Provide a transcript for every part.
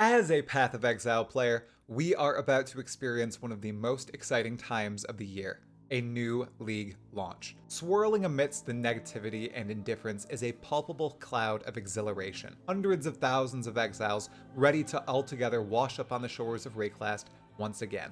As a Path of Exile player, we are about to experience one of the most exciting times of the year, a new league launch. Swirling amidst the negativity and indifference is a palpable cloud of exhilaration. Hundreds of thousands of exiles ready to altogether wash up on the shores of Rayclast once again.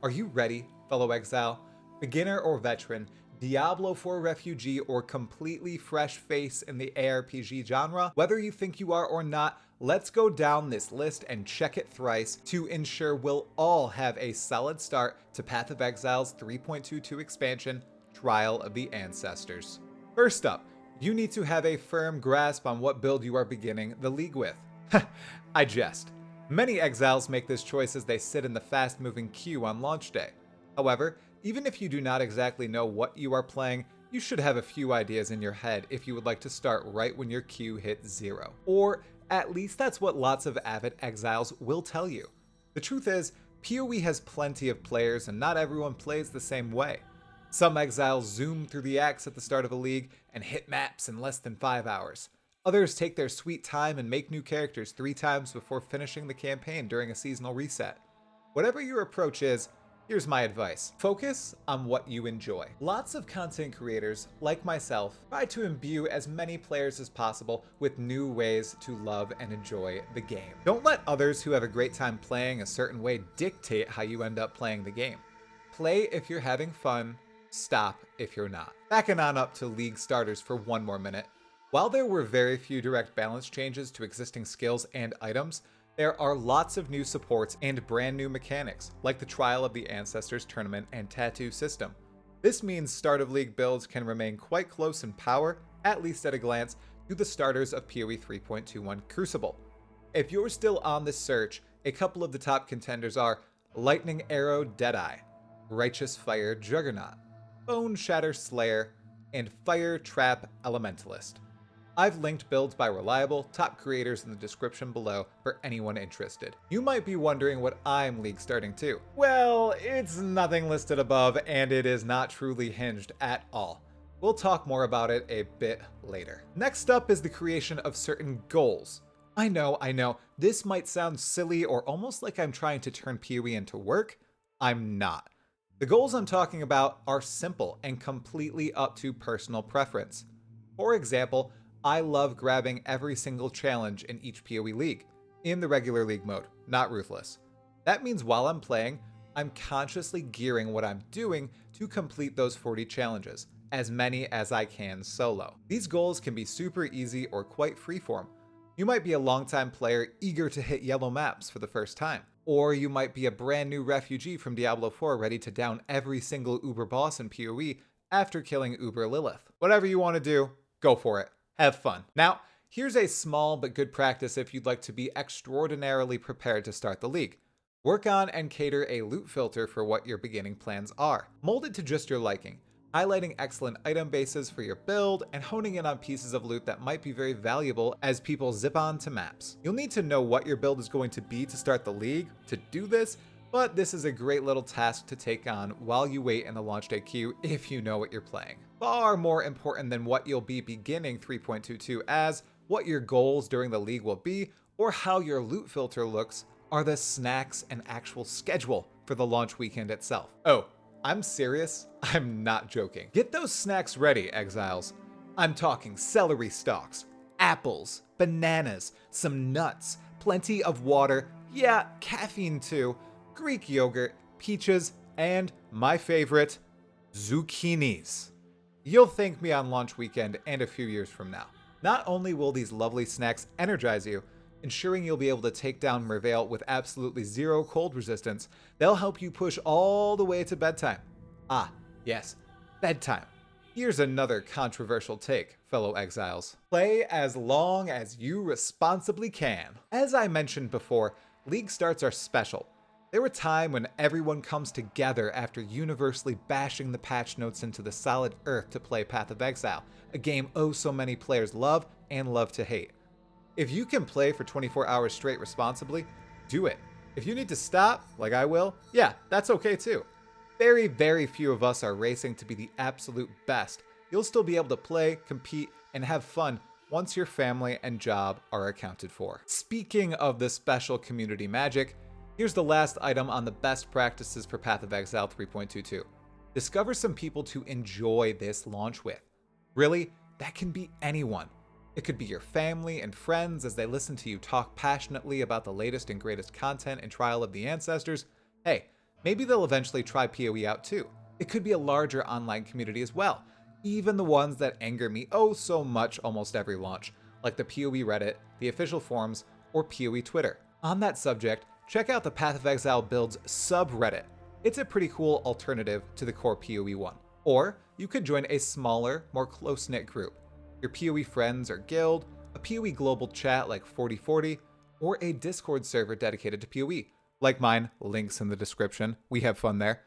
Are you ready, fellow exile? Beginner or veteran, Diablo 4 refugee, or completely fresh face in the ARPG genre? Whether you think you are or not, let's go down this list and check it thrice to ensure we'll all have a solid start to Path of Exile's 3.22 expansion, Trial of the Ancestors. First up, you need to have a firm grasp on what build you are beginning the league with. I jest. Many exiles make this choice as they sit in the fast-moving queue on launch day. However, even if you do not exactly know what you are playing, you should have a few ideas in your head if you would like to start right when your queue hits 0. Or at least that's what lots of avid exiles will tell you. The truth is, PoE has plenty of players and not everyone plays the same way. Some exiles zoom through the acts at the start of a league and hit maps in less than 5 hours. Others take their sweet time and make new characters 3 times before finishing the campaign during a seasonal reset. Whatever your approach is, here's my advice. Focus on what you enjoy. Lots of content creators, like myself, try to imbue as many players as possible with new ways to love and enjoy the game. Don't let others who have a great time playing a certain way dictate how you end up playing the game. Play if you're having fun, stop if you're not. Backing on up to League starters for one more minute. While there were very few direct balance changes to existing skills and items, there are lots of new supports and brand new mechanics, like the Trial of the Ancestors tournament and tattoo system. This means start of league builds can remain quite close in power, at least at a glance, to the starters of PoE 3.21 Crucible. If you're still on the search, a couple of the top contenders are Lightning Arrow Deadeye, Righteous Fire Juggernaut, Bone Shatter Slayer, and Fire Trap Elementalist. I've linked builds by reliable, top creators in the description below for anyone interested. You might be wondering what I'm league starting to. Well, it's nothing listed above, and it is not truly hinged at all. We'll talk more about it a bit later. Next up is the creation of certain goals. I know, this might sound silly or almost like I'm trying to turn PoE into work. I'm not. The goals I'm talking about are simple and completely up to personal preference. For example, I love grabbing every single challenge in each PoE league, in the regular league mode, not ruthless. That means while I'm playing, I'm consciously gearing what I'm doing to complete those 40 challenges, as many as I can solo. These goals can be super easy or quite freeform. You might be a longtime player eager to hit yellow maps for the first time. Or you might be a brand new refugee from Diablo 4 ready to down every single Uber boss in PoE after killing Uber Lilith. Whatever you want to do, go for it. Have fun. Now, here's a small but good practice if you'd like to be extraordinarily prepared to start the league. Work on and cater a loot filter for what your beginning plans are. Mold it to just your liking, highlighting excellent item bases for your build and honing in on pieces of loot that might be very valuable as people zip on to maps. You'll need to know what your build is going to be to start the league to do this, but this is a great little task to take on while you wait in the launch day queue if you know what you're playing. Far more important than what you'll be beginning 3.22 as, what your goals during the league will be, or how your loot filter looks, are the snacks and actual schedule for the launch weekend itself. Oh, I'm serious? I'm not joking. Get those snacks ready, exiles. I'm talking celery stalks, apples, bananas, some nuts, plenty of water, yeah, caffeine too, Greek yogurt, peaches, and my favorite, zucchinis. You'll thank me on launch weekend and a few years from now. Not only will these lovely snacks energize you, ensuring you'll be able to take down Merveil with absolutely zero cold resistance, they'll help you push all the way to bedtime. Ah, yes, bedtime. Here's another controversial take, fellow exiles. Play as long as you responsibly can. As I mentioned before, league starts are special. They're a time when everyone comes together after universally bashing the patch notes into the solid earth to play Path of Exile, a game oh so many players love and love to hate. If you can play for 24 hours straight responsibly, do it. If you need to stop, like I will, yeah, that's okay too. Very, very few of us are racing to be the absolute best. You'll still be able to play, compete, and have fun once your family and job are accounted for. Speaking of the special community magic, here's the last item on the best practices for Path of Exile 3.22. Discover some people to enjoy this launch with. Really, that can be anyone. It could be your family and friends as they listen to you talk passionately about the latest and greatest content in Trial of the Ancestors. Hey, maybe they'll eventually try PoE out too. It could be a larger online community as well, even the ones that anger me oh so much almost every launch, like the PoE Reddit, the official forums, or PoE Twitter. On that subject, check out the Path of Exile Builds subreddit. It's a pretty cool alternative to the core PoE one. Or you could join a smaller, more close-knit group. Your PoE friends or guild, a PoE global chat like 4040, or a Discord server dedicated to PoE, like mine, links in the description, we have fun there.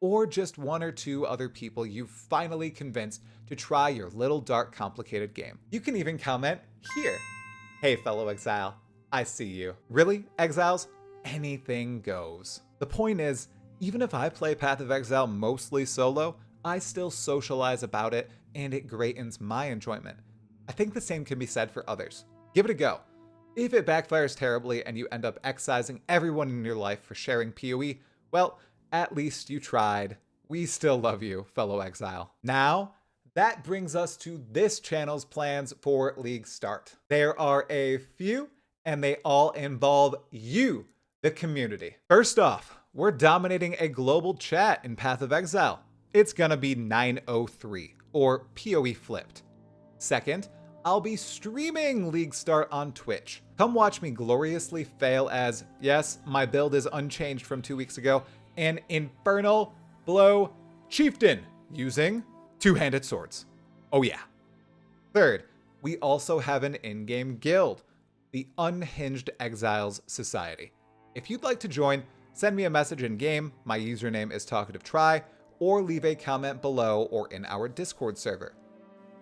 Or just one or two other people you've finally convinced to try your little dark complicated game. You can even comment here. Hey fellow exile, I see you. Really, exiles? Anything goes. The point is, even if I play Path of Exile mostly solo, I still socialize about it and it greatens my enjoyment. I think the same can be said for others. Give it a go. If it backfires terribly and you end up excising everyone in your life for sharing PoE, well, at least you tried. We still love you, fellow exile. Now, that brings us to this channel's plans for League Start. There are a few, and they all involve you, the community. First off, we're dominating a global chat in Path of Exile. It's gonna be 903, or PoE flipped. Second, I'll be streaming League Start on Twitch. Come watch me gloriously fail as, yes, my build is unchanged from 2 weeks ago, an Infernal Blow Chieftain using two-handed swords. Oh yeah. Third, we also have an in-game guild, the Unhinged Exiles Society. If you'd like to join, send me a message in-game, my username is TalkativeTry, or leave a comment below or in our Discord server.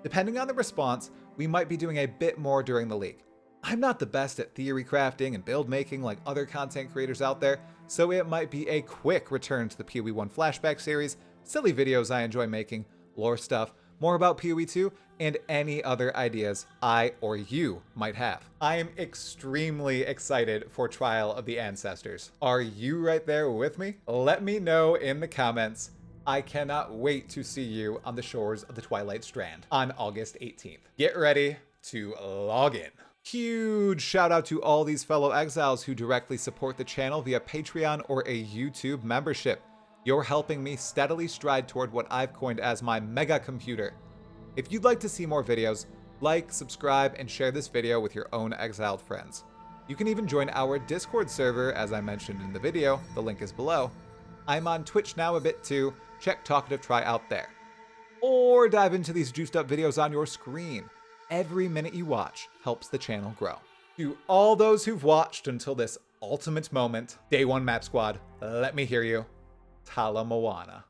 Depending on the response, we might be doing a bit more during the league. I'm not the best at theory crafting and build making like other content creators out there, so it might be a quick return to the PoE 1 flashback series, silly videos I enjoy making, lore stuff, more about PoE 2, and any other ideas I or you might have. I am extremely excited for Trial of the Ancestors. Are you right there with me? Let me know in the comments. I cannot wait to see you on the shores of the Twilight Strand on August 18th. Get ready to log in. Huge shout out to all these fellow exiles who directly support the channel via Patreon or a YouTube membership. You're helping me steadily stride toward what I've coined as my mega computer. If you'd like to see more videos, like, subscribe, and share this video with your own exiled friends. You can even join our Discord server as I mentioned in the video, the link is below. I'm on Twitch now a bit too, check TalkativeTry out there. Or dive into these juiced up videos on your screen. Every minute you watch helps the channel grow. To all those who've watched until this ultimate moment, Day 1 Map Squad, let me hear you. Tala Moana.